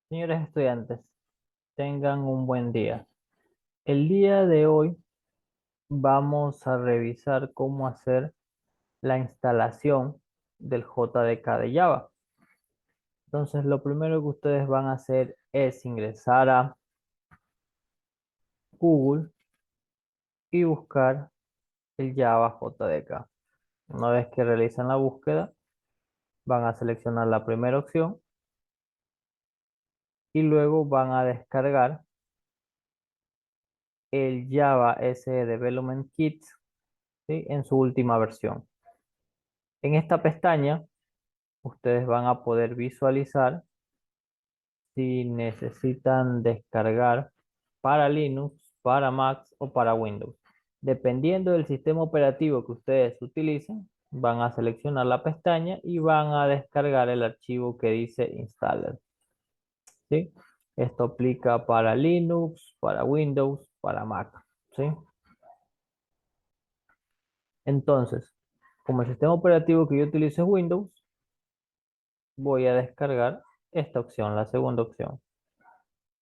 Señores estudiantes, tengan un buen día. El día de hoy vamos a revisar cómo hacer la instalación del JDK de Java. Entonces, lo primero que ustedes van a hacer es ingresar a Google y buscar el Java JDK. Una vez que realizan la búsqueda, van a seleccionar la primera opción y luego van a descargar el Java SE Development Kit, ¿sí?, en su última versión. En esta pestaña, ustedes van a poder visualizar si necesitan descargar para Linux, para Mac o para Windows. Dependiendo del sistema operativo que ustedes utilicen, van a seleccionar la pestaña y van a descargar el archivo que dice installer, ¿sí? Esto aplica para Linux, para Windows, para Mac, ¿sí? Entonces, como el sistema operativo que yo utilizo es Windows, voy a descargar esta opción, la segunda opción.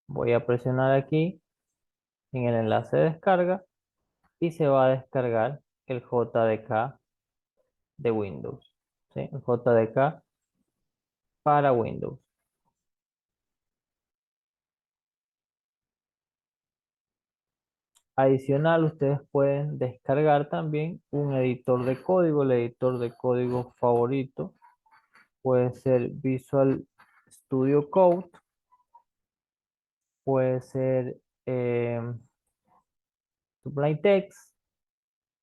Voy a presionar aquí en el enlace de descarga y se va a descargar el JDK de Windows, ¿sí? El JDK para Windows. Adicional, ustedes pueden descargar también un editor de código. El editor de código favorito puede ser Visual Studio Code, puede ser Sublime Text,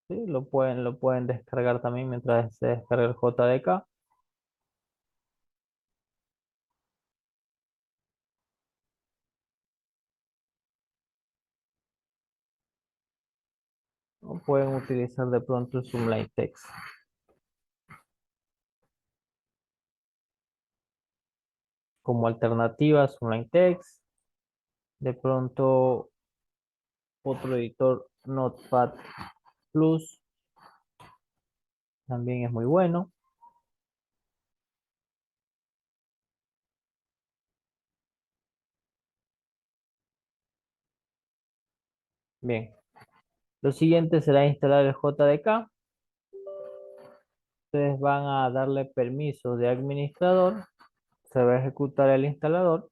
¿sí? Lo pueden descargar también mientras se descarga el JDK. O pueden utilizar de pronto el Sublime Text. Como alternativa, Sublime Text. De pronto otro editor, Notepad Plus, también es muy bueno. Bien, lo siguiente será instalar el JDK. Ustedes van a darle permiso de administrador. Se va a ejecutar el instalador.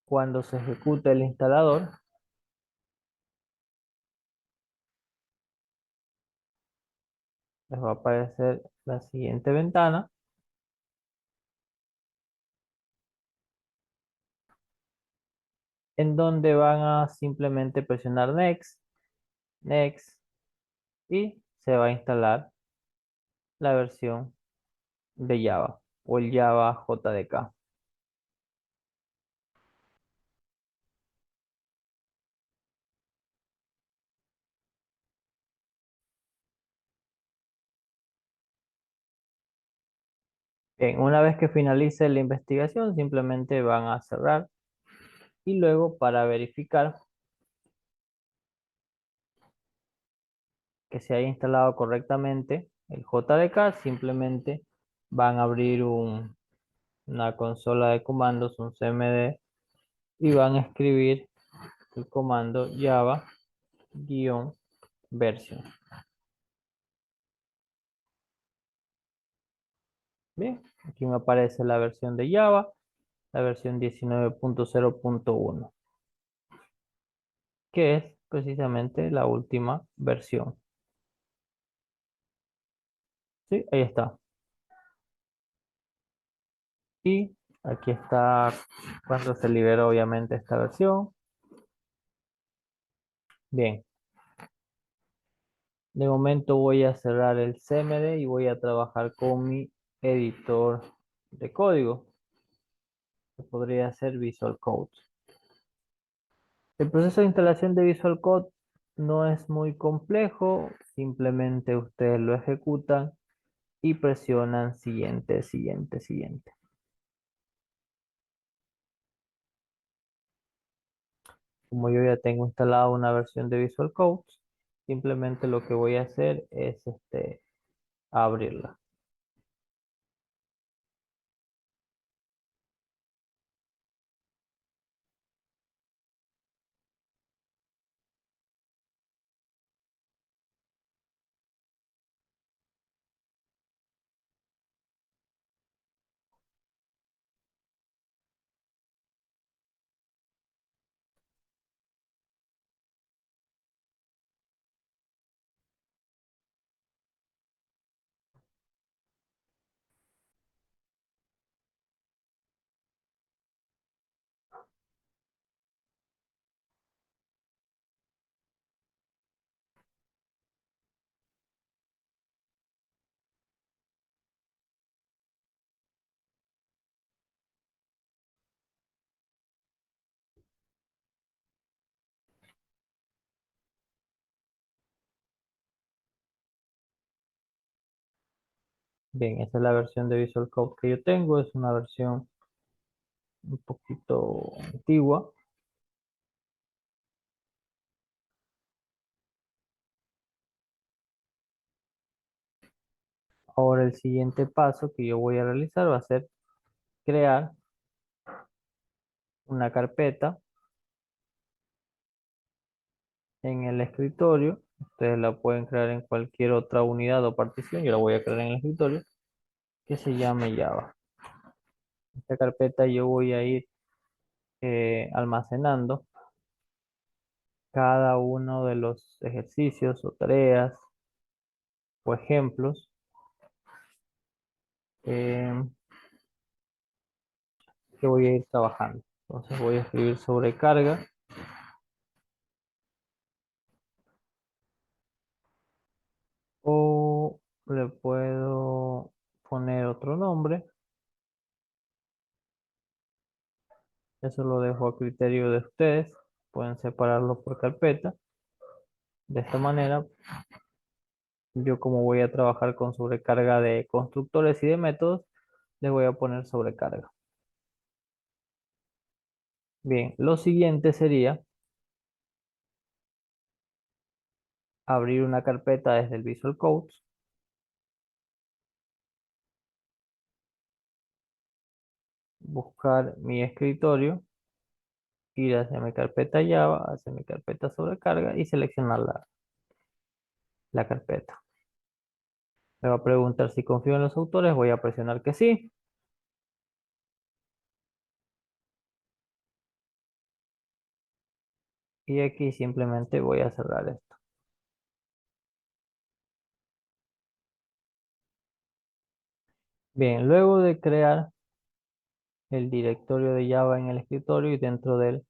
Cuando se ejecute el instalador, les va a aparecer la siguiente ventana, en donde van a simplemente presionar Next, Next, y se va a instalar la versión de Java o el Java JDK. Bien, una vez que finalice la investigación, simplemente van a cerrar y luego para verificar que se haya instalado correctamente el JDK, simplemente van a abrir una consola de comandos, un CMD, y van a escribir el comando java-version. Bien, aquí me aparece la versión de Java, la versión 19.0.1, que es precisamente la última versión. Sí, ahí está. Y aquí está cuando se liberó obviamente esta versión. Bien, de momento voy a cerrar el CMD y voy a trabajar con mi editor de código, que podría ser Visual Code. El proceso de instalación de Visual Code no es muy complejo, simplemente ustedes lo ejecutan y presionan siguiente, siguiente, siguiente. Como yo ya tengo instalada una versión de Visual Code, simplemente lo que voy a hacer es abrirla. Bien, esa es la versión de Visual Code que yo tengo. Es una versión un poquito antigua. Ahora el siguiente paso que yo voy a realizar va a ser crear una carpeta en el escritorio. Ustedes la pueden crear en cualquier otra unidad o partición. Yo la voy a crear en el escritorio que se llame Java. Esta carpeta yo voy a ir almacenando cada uno de los ejercicios o tareas o ejemplos eh, que voy a ir trabajando. Entonces voy a escribir sobrecarga o le puedo poner otro nombre. Eso lo dejo a criterio de ustedes. Pueden separarlo por carpeta. De esta manera, yo como voy a trabajar con sobrecarga de constructores y de métodos, les voy a poner sobrecarga. Bien, lo siguiente sería abrir una carpeta desde el Visual Code, buscar mi escritorio, ir hacia mi carpeta Java, hacia mi carpeta sobrecarga y seleccionar la carpeta. Me va a preguntar si confío en los autores, voy a presionar que sí. Y aquí simplemente voy a cerrar esto. Bien, luego de crear el directorio de Java en el escritorio y dentro de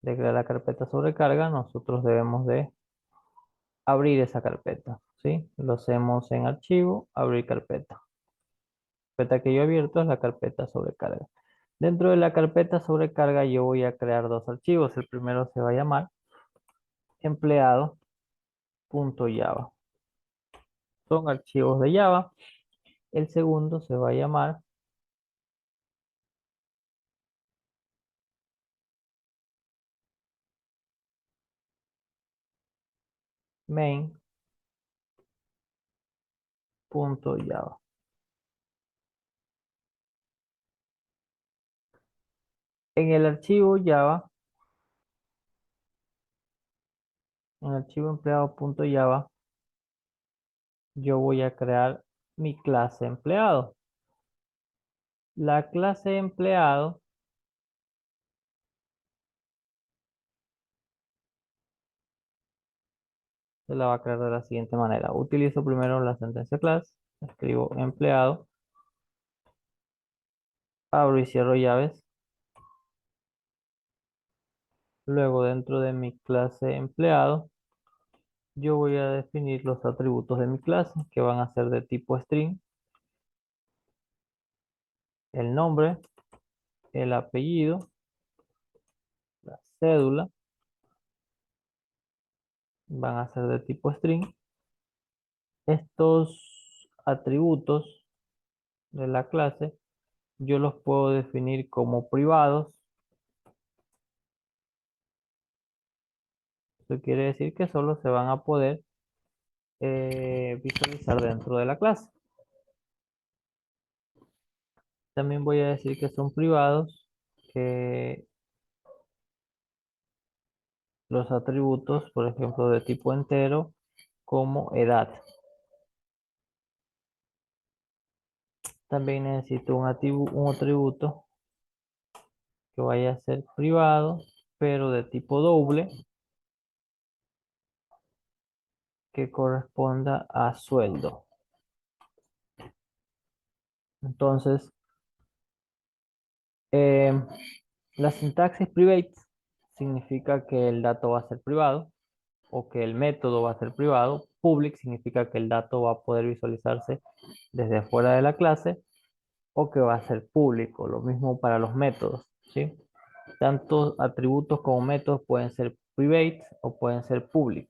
crear la carpeta sobrecarga, nosotros debemos de abrir esa carpeta, ¿sí? Lo hacemos en archivo, abrir carpeta. La carpeta que yo he abierto es la carpeta sobrecarga. Dentro de la carpeta sobrecarga yo voy a crear dos archivos. El primero se va a llamar empleado.java. Son archivos de Java. El segundo se va a llamar main.java. En el archivo Java, en el archivo empleado.java, yo voy a crear mi clase empleado. La clase empleado se la va a crear de la siguiente manera. Utilizo primero la sentencia class, escribo empleado, abro y cierro llaves. Luego dentro de mi clase empleado, yo voy a definir los atributos de mi clase que van a ser de tipo string, el nombre, el apellido, la cédula, van a ser de tipo string. Estos atributos de la clase yo los puedo definir como privados. Eso quiere decir que solo se van a poder visualizar dentro de la clase. También voy a decir que son privados, que los atributos, por ejemplo, de tipo entero, como edad. También necesito un atributo que vaya a ser privado, pero de tipo doble, que corresponda a sueldo. Entonces, eh, la sintaxis private significa que el dato va a ser privado o que el método va a ser privado. Public significa que el dato va a poder visualizarse desde fuera de la clase o que va a ser público. Lo mismo para los métodos, ¿sí? Tanto atributos como métodos pueden ser private o pueden ser public.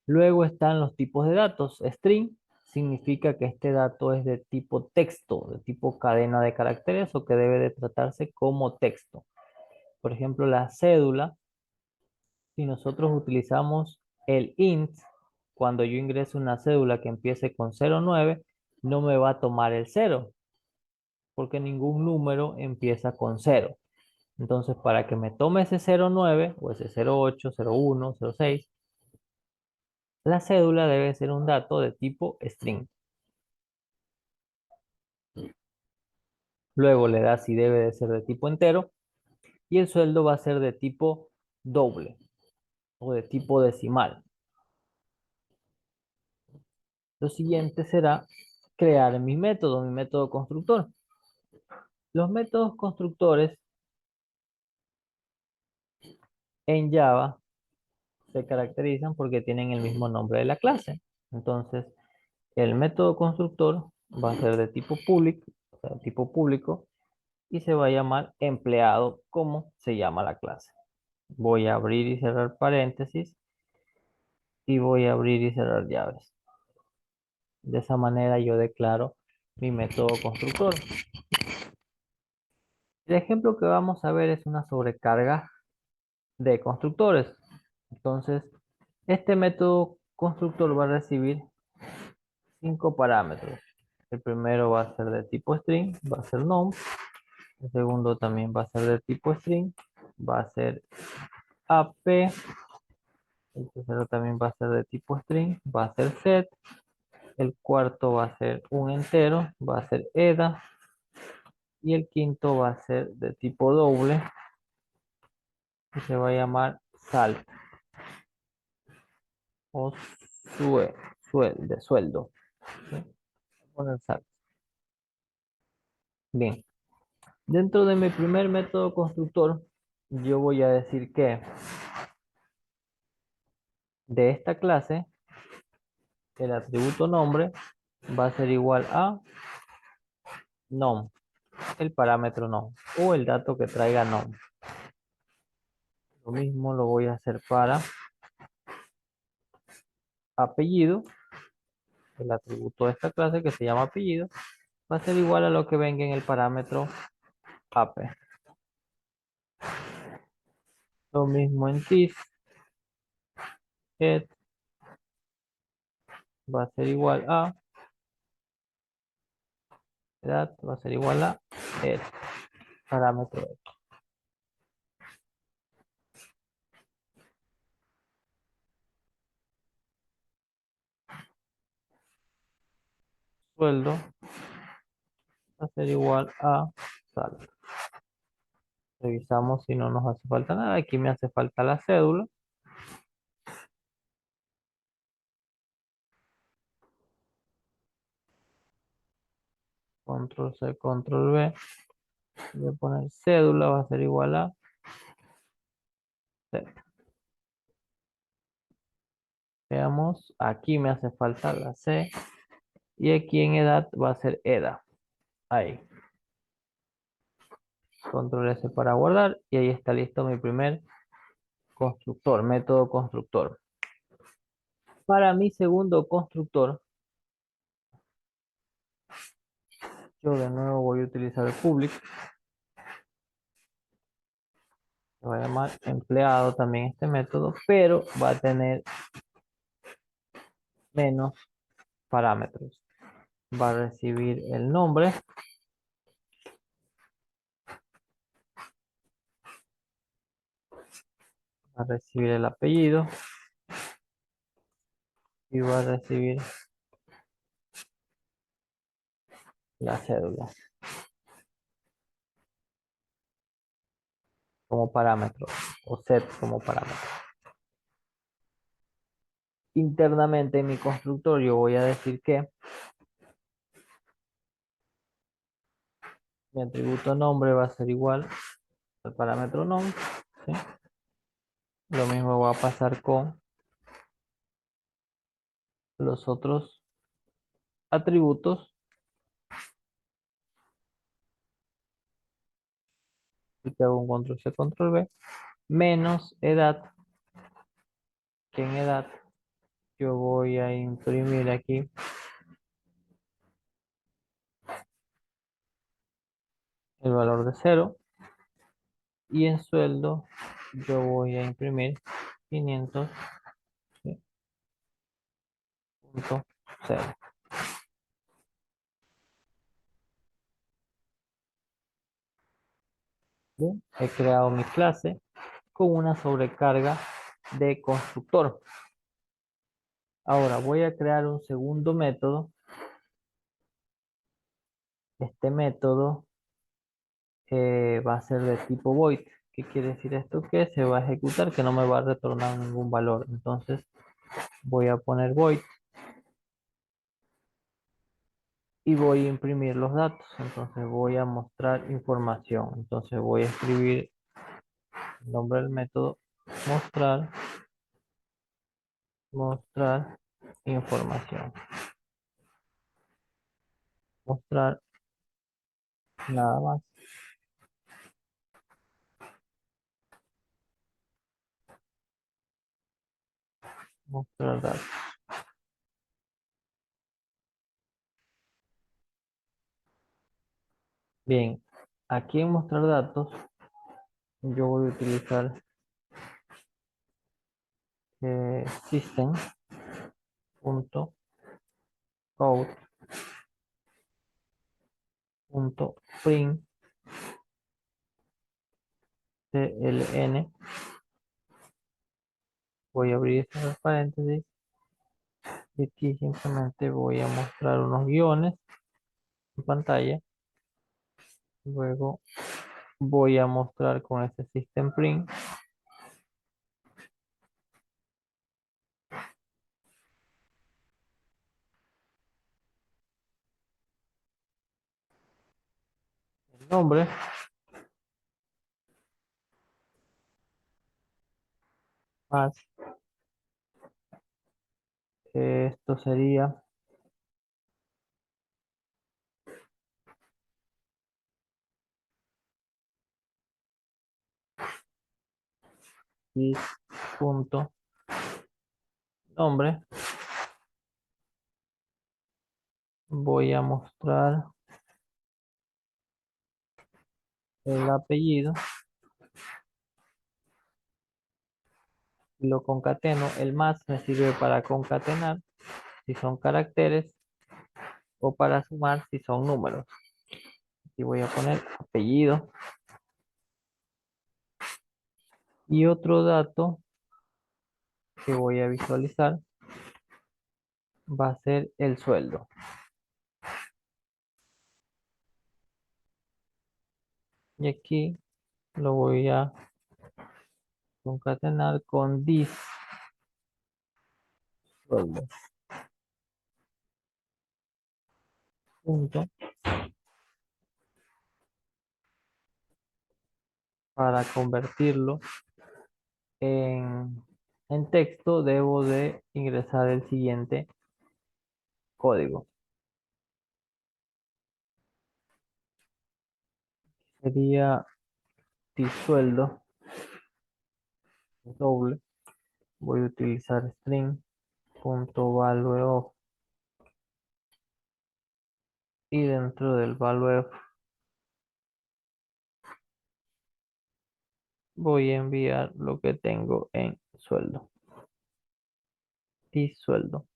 Luego están los tipos de datos. String significa que este dato es de tipo texto, de tipo cadena de caracteres o que debe de tratarse como texto. Por ejemplo, la cédula, si nosotros utilizamos el int, cuando yo ingreso una cédula que empiece con 09, no me va a tomar el 0, porque ningún número empieza con 0. Entonces, para que me tome ese 09 o ese 08, 01, 06, la cédula debe ser un dato de tipo string. Luego le da si debe de ser de tipo entero y el sueldo va a ser de tipo doble o de tipo decimal. Lo siguiente será crear mi método constructor. Los métodos constructores en Java se caracterizan porque tienen el mismo nombre de la clase. Entonces, el método constructor va a ser de tipo public, o sea, tipo público, y se va a llamar empleado como se llama la clase. Voy a abrir y cerrar paréntesis y voy a abrir y cerrar llaves. De esa manera yo declaro mi método constructor. El ejemplo que vamos a ver es una sobrecarga de constructores. Entonces, este método constructor va a recibir 5 parámetros. El primero va a ser de tipo string, va a ser num. El segundo también va a ser de tipo string, va a ser ap. El tercero también va a ser de tipo string, va a ser set. El cuarto va a ser un entero, va a ser eda. Y el quinto va a ser de tipo doble y se va a llamar sal o de sueldo. ¿Sí? Poner sal. Bien, dentro de mi primer método constructor, yo voy a decir que de esta clase, el atributo nombre va a ser igual a nom, el parámetro nom, o el dato que traiga nom. Lo mismo lo voy a hacer para apellido, el atributo de esta clase que se llama apellido, va a ser igual a lo que venga en el parámetro ap. Lo mismo en this, get va a ser igual a, edad va a ser igual a el parámetro sueldo, va a ser igual a salario. Revisamos si no nos hace falta nada. Aquí me hace falta la cédula. Control C, control V. Voy a poner cédula, va a ser igual a Z. Veamos, aquí me hace falta la C. Y aquí en edad va a ser EDA. Ahí. Control S para guardar. Y ahí está listo mi primer constructor, método constructor. Para mi segundo constructor, yo de nuevo voy a utilizar el public. Se va a llamar empleado también este método, pero va a tener menos parámetros. Va a recibir el nombre, va a recibir el apellido y va a recibir la cédula como parámetro o set como parámetro. Internamente en mi constructor yo voy a decir que mi atributo nombre va a ser igual al parámetro nom. ¿Sí? Lo mismo va a pasar con los otros atributos. Y que hago un control C, control V, menos edad, que en edad yo voy a imprimir aquí el valor de cero y en sueldo yo voy a imprimir 500, ¿sí? Punto cero. Bien, he creado mi clase con una sobrecarga de constructor. Ahora voy a crear un segundo método. Este método va a ser de tipo void. ¿Qué quiere decir esto? Que se va a ejecutar, que no me va a retornar ningún valor. Entonces voy a poner void y voy a imprimir los datos. Entonces voy a mostrar información. Entonces voy a escribir el nombre del método, mostrar, mostrar información. Mostrar nada más. Mostrar datos. Bien, aquí en mostrar datos, yo voy a utilizar system.out.print cln. Voy a abrir estos paréntesis y aquí simplemente voy a mostrar unos guiones en pantalla. Luego voy a mostrar con este system print el nombre más esto sería is.nombre. Voy a mostrar el apellido y lo concateno. El más me sirve para concatenar si son caracteres o para sumar si son números. Aquí voy a poner apellido y otro dato que voy a visualizar va a ser el sueldo. Y aquí lo voy a concatenar con this sueldo. Punto. Para convertirlo en, en texto debo de ingresar el siguiente código. Sería this sueldo doble. Voy a utilizar string.valueOf y dentro del valueOf voy a enviar lo que tengo en sueldo. Y sueldo.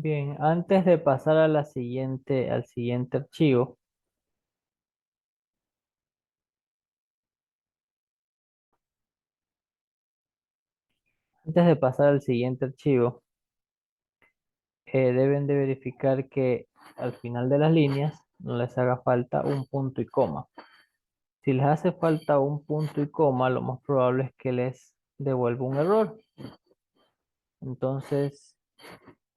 Bien, antes de pasar a al siguiente archivo, antes de pasar al siguiente archivo, deben de verificar que al final de las líneas no les haga falta un punto y coma. Si les hace falta un punto y coma, lo más probable es que les devuelva un error. Entonces,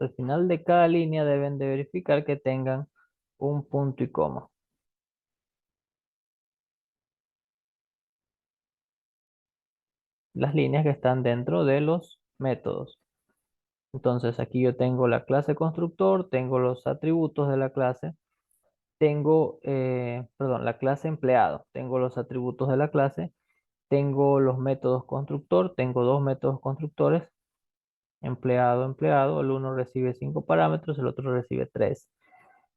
al final de cada línea deben de verificar que tengan un punto y coma. Las líneas que están dentro de los métodos. Entonces, aquí yo tengo la clase constructor, tengo los atributos de la clase, tengo, perdón, la clase empleado, tengo los atributos de la clase, tengo los métodos constructor, tengo dos métodos constructores empleado, empleado, el uno recibe 5 parámetros, el otro recibe 3.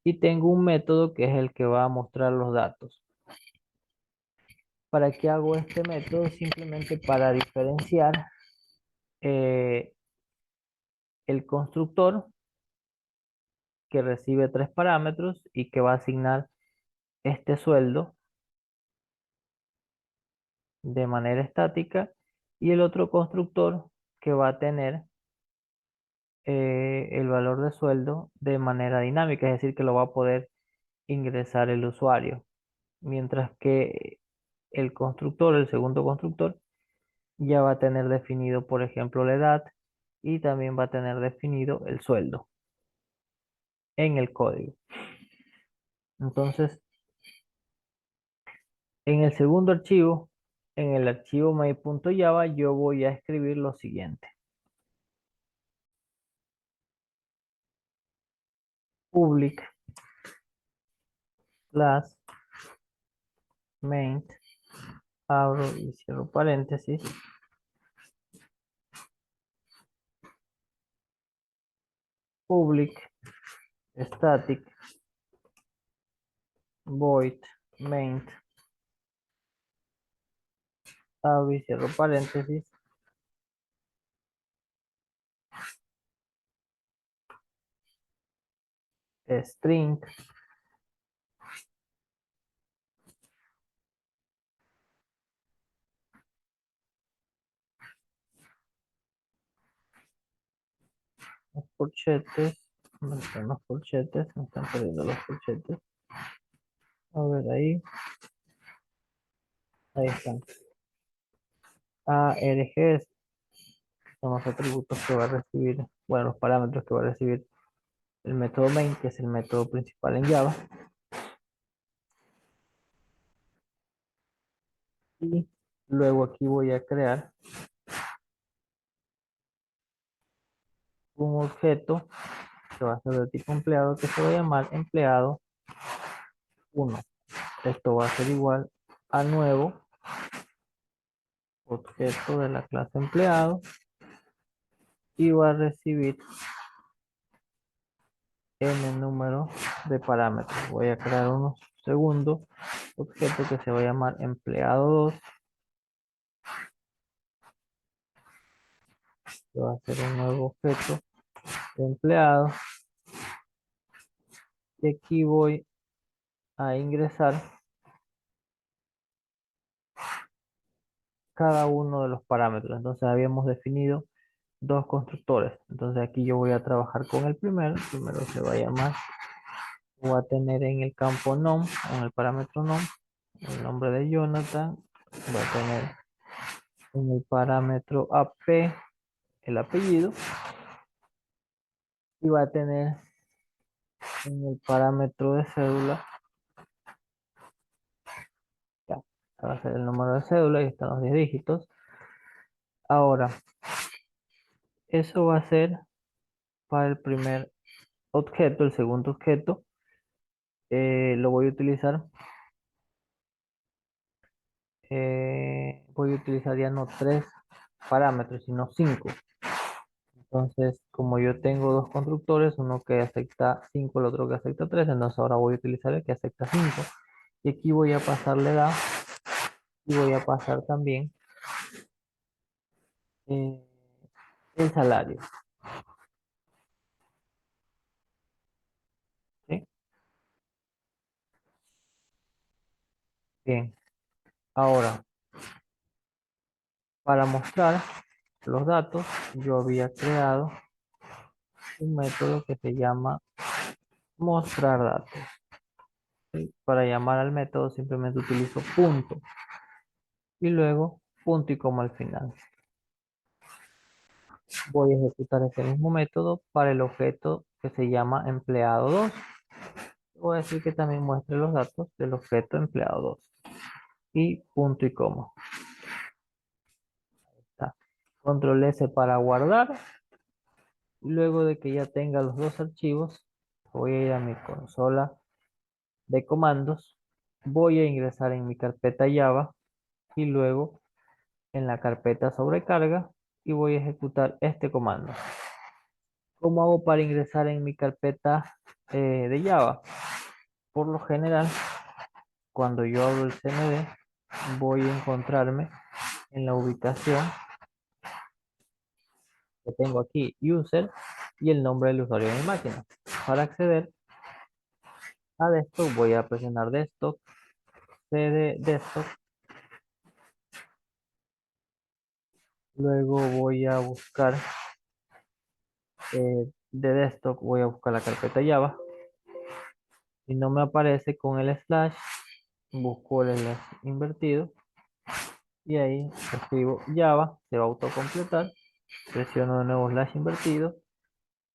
Y tengo un método que es el que va a mostrar los datos. ¿Para qué hago este método? Simplemente para diferenciar eh, el constructor que recibe 3 parámetros y que va a asignar este sueldo de manera estática, y el otro constructor que va a tener el valor de sueldo de manera dinámica, es decir, que lo va a poder ingresar el usuario, mientras que el constructor, el segundo constructor, ya va a tener definido, por ejemplo, la edad y también va a tener definido el sueldo en el código. Entonces, en el segundo archivo, en el archivo my.java, yo voy a escribir lo siguiente. Public class main, abro y cierro paréntesis, public static void main, abro y cierro paréntesis, string los corchetes, ¿dónde están los corchetes? Me están perdiendo los corchetes. A ver ahí están. ARGs son los atributos que va a recibir, bueno, los parámetros que va a recibir el método main, que es el método principal en Java. Y luego aquí voy a crear un objeto que va a ser de tipo empleado, que se va a llamar empleado 1. Esto va a ser igual a nuevo objeto de la clase empleado y va a recibir n número de parámetros. Voy a crear un segundo objeto que se va a llamar empleado 2, que va a ser un nuevo objeto de empleado, y aquí voy a ingresar cada uno de los parámetros. Entonces habíamos definido dos constructores. Entonces aquí yo voy a trabajar con el primero. El primero se va a llamar, voy a tener en el campo nom, en el parámetro nom, el nombre de Jonathan. Voy a tener en el parámetro ap el apellido, y va a tener en el parámetro de cédula, ya, va a ser el número de cédula y están los 10 dígitos. Ahora, eso va a ser para el primer objeto. El segundo objeto lo voy a utilizar, voy a utilizar ya no 3 parámetros, sino 5. Entonces, como yo tengo dos constructores, uno que acepta 5, el otro que acepta 3, entonces ahora voy a utilizar el que acepta 5. Y aquí voy a pasarle edad y voy a pasar también eh, el salario. ¿Sí? Bien, ahora, para mostrar los datos, yo había creado un método que se llama mostrar datos. ¿Sí? Para llamar al método simplemente utilizo punto y luego punto y coma al final. Voy a ejecutar ese mismo método para el objeto que se llama empleado 2. Voy a decir que también muestre los datos del objeto empleado 2 y punto y coma. Está. Control S para guardar. Luego de que ya tenga los dos archivos, voy a ir a mi consola de comandos, voy a ingresar en mi carpeta Java y luego en la carpeta sobrecarga y voy a ejecutar este comando. ¿Cómo hago para ingresar en mi carpeta de Java? Por lo general, cuando yo abro el CMD, voy a encontrarme en la ubicación que tengo aquí, user, y el nombre del usuario de mi máquina. Para acceder a desktop, voy a presionar desktop, cd desktop, luego voy a buscar de desktop, voy a buscar la carpeta Java, y no me aparece con el slash, busco el slash invertido, y ahí escribo Java, se va a autocompletar, presiono de nuevo slash invertido,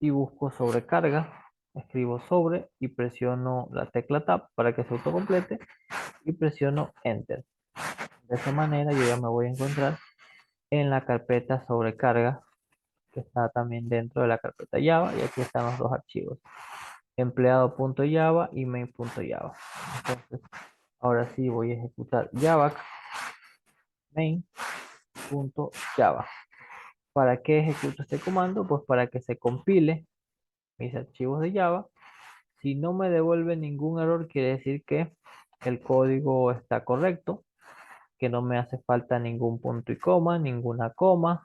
y busco sobrecarga, escribo sobre y presiono la tecla Tab para que se autocomplete y presiono Enter. De esa manera yo ya me voy a encontrar en la carpeta sobrecarga que está también dentro de la carpeta Java y aquí están los dos archivos, empleado.java y main.java. Entonces, ahora sí voy a ejecutar java main.java. ¿Para qué ejecuto este comando? Pues para que se compile mis archivos de Java. Si no me devuelve ningún error, quiere decir que el código está correcto, que no me hace falta ningún punto y coma, ninguna coma,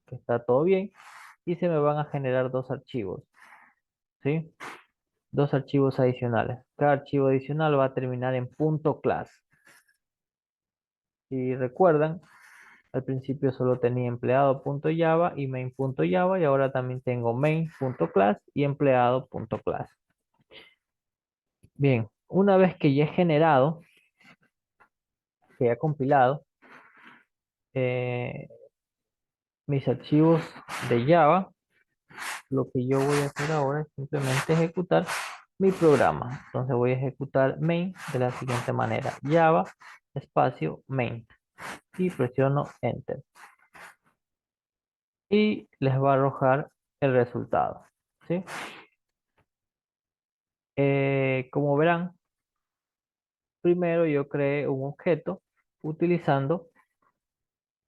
que está todo bien. Y se me van a generar dos archivos, ¿sí? Dos archivos adicionales. Cada archivo adicional va a terminar en .class. Si recuerdan, al principio solo tenía empleado.java y main.java y ahora también tengo main.class y empleado.class. Bien, una vez que ya he generado, que ya he compilado mis archivos de Java, lo que yo voy a hacer ahora es simplemente ejecutar mi programa. Entonces voy a ejecutar main de la siguiente manera: Java espacio main y presiono enter y les va a arrojar el resultado, ¿sí? Como verán, primero yo creé un objeto utilizando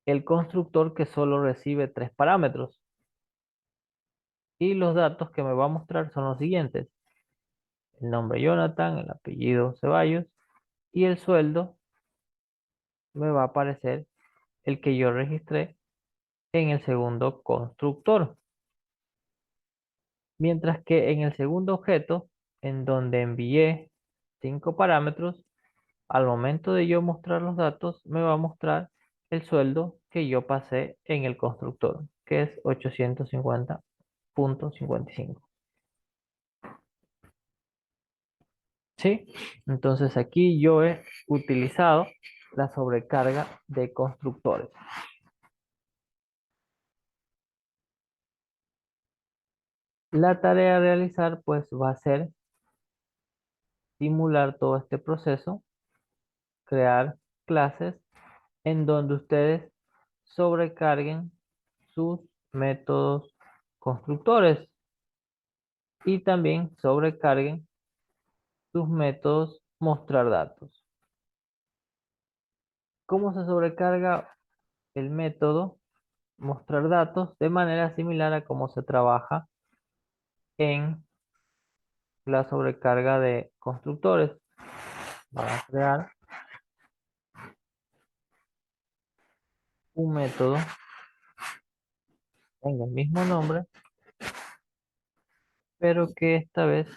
el constructor que solo recibe 3 parámetros y los datos que me va a mostrar son los siguientes: el nombre Jonathan, el apellido Ceballos y el sueldo me va a aparecer el que yo registré en el segundo constructor. Mientras que en el segundo objeto, en donde envié 5 parámetros, al momento de yo mostrar los datos, me va a mostrar el sueldo que yo pasé en el constructor, que es 850.55. ¿Sí? Entonces aquí yo he utilizado la sobrecarga de constructores. La tarea a realizar pues va a ser simular todo este proceso, crear clases en donde ustedes sobrecarguen sus métodos constructores y también sobrecarguen sus métodos mostrar datos. ¿Cómo se sobrecarga el método mostrar datos? De manera similar a cómo se trabaja en la sobrecarga de constructores. Van a crear un método en el mismo nombre, pero que esta vez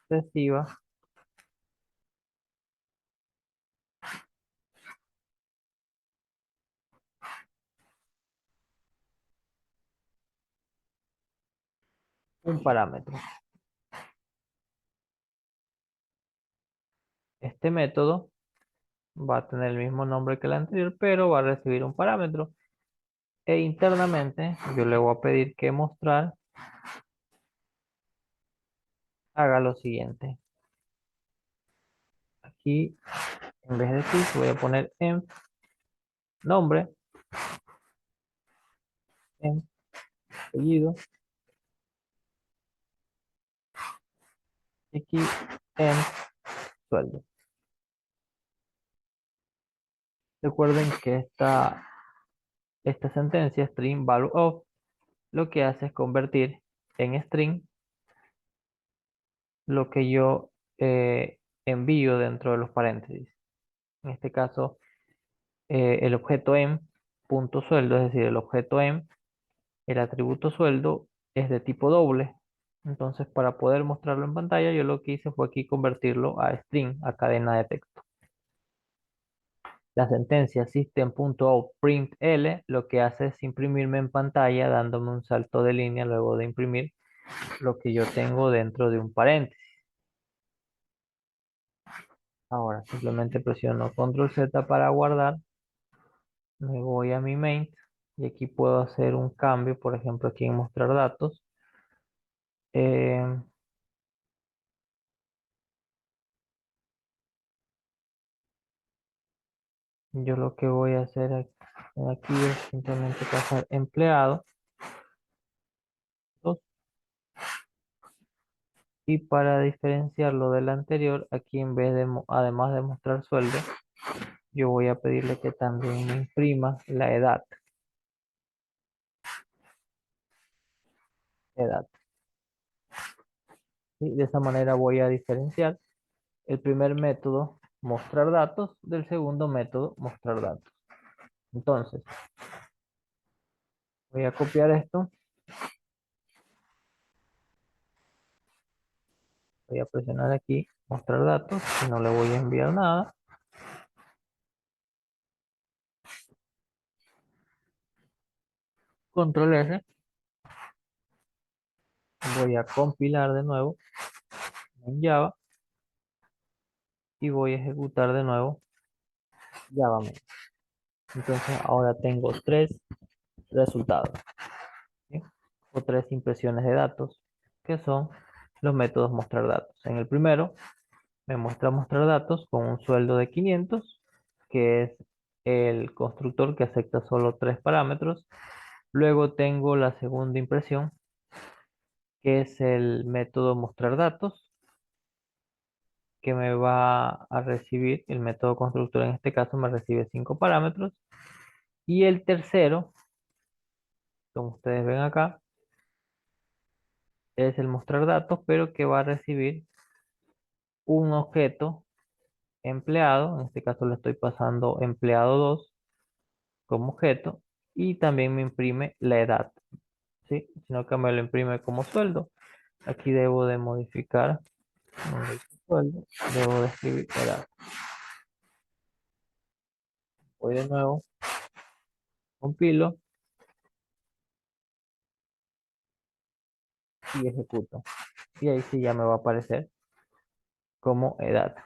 reciba un parámetro. Este método va a tener el mismo nombre que el anterior, pero va a recibir un parámetro. E internamente yo le voy a pedir que mostrar haga lo siguiente. Aquí, en vez de this, voy a poner en nombre, en apellido, y aquí en sueldo. Recuerden que esta esta sentencia string value of lo que hace es convertir en string lo que yo envío dentro de los paréntesis. En este caso, el objeto en punto sueldo, es decir, el objeto en, el atributo sueldo es de tipo doble. Entonces, para poder mostrarlo en pantalla, yo lo que hice fue aquí convertirlo a string, a cadena de texto. La sentencia system.out.println lo que hace es imprimirme en pantalla dándome un salto de línea luego de imprimir lo que yo tengo dentro de un paréntesis. Ahora simplemente presiono Control Z para guardar. Me voy a mi main y aquí puedo hacer un cambio, por ejemplo aquí en mostrar datos. Eh, yo lo que voy a hacer aquí es simplemente pasar empleado y para diferenciarlo del anterior, aquí en vez de, además de mostrar sueldo, yo voy a pedirle que también me imprima la edad. ¿Sí? De esa manera voy a diferenciar el primer método, mostrar datos, del segundo método, mostrar datos. Entonces, voy a copiar esto, voy a presionar aquí, mostrar datos, y no le voy a enviar nada. Control R, voy a compilar de nuevo en Java y voy a ejecutar de nuevo Java main. Entonces ahora tengo tres resultados, ¿sí? O tres impresiones de datos, que son los métodos mostrar datos. En el primero me muestra mostrar datos con un sueldo de 500, que es el constructor que acepta solo tres parámetros. Luego tengo la segunda impresión, que es el método mostrar datos, que me va a recibir, el método constructor en este caso me recibe 5 parámetros. Y el tercero, como ustedes ven acá, es el mostrar datos, pero que va a recibir un objeto empleado, en este caso le estoy pasando empleado 2 como objeto, y también me imprime la edad, ¿sí? Sino que me lo imprime como sueldo. Aquí debo de modificar donde dice sueldo, debo de escribir edad. Voy de nuevo, compilo y ejecuto. Y ahí sí ya me va a aparecer como edad.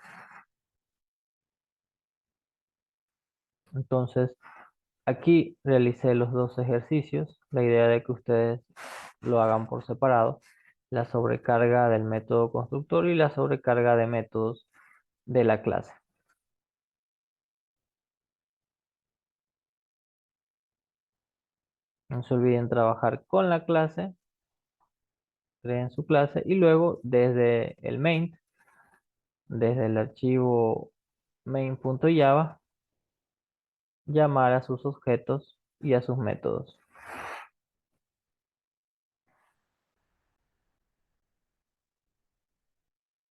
Entonces, aquí realicé los dos ejercicios. La idea de que ustedes lo hagan por separado. La sobrecarga del método constructor y la sobrecarga de métodos de la clase. No se olviden trabajar con la clase, creen su clase y luego desde el main, desde el archivo main.java, llamar a sus objetos y a sus métodos.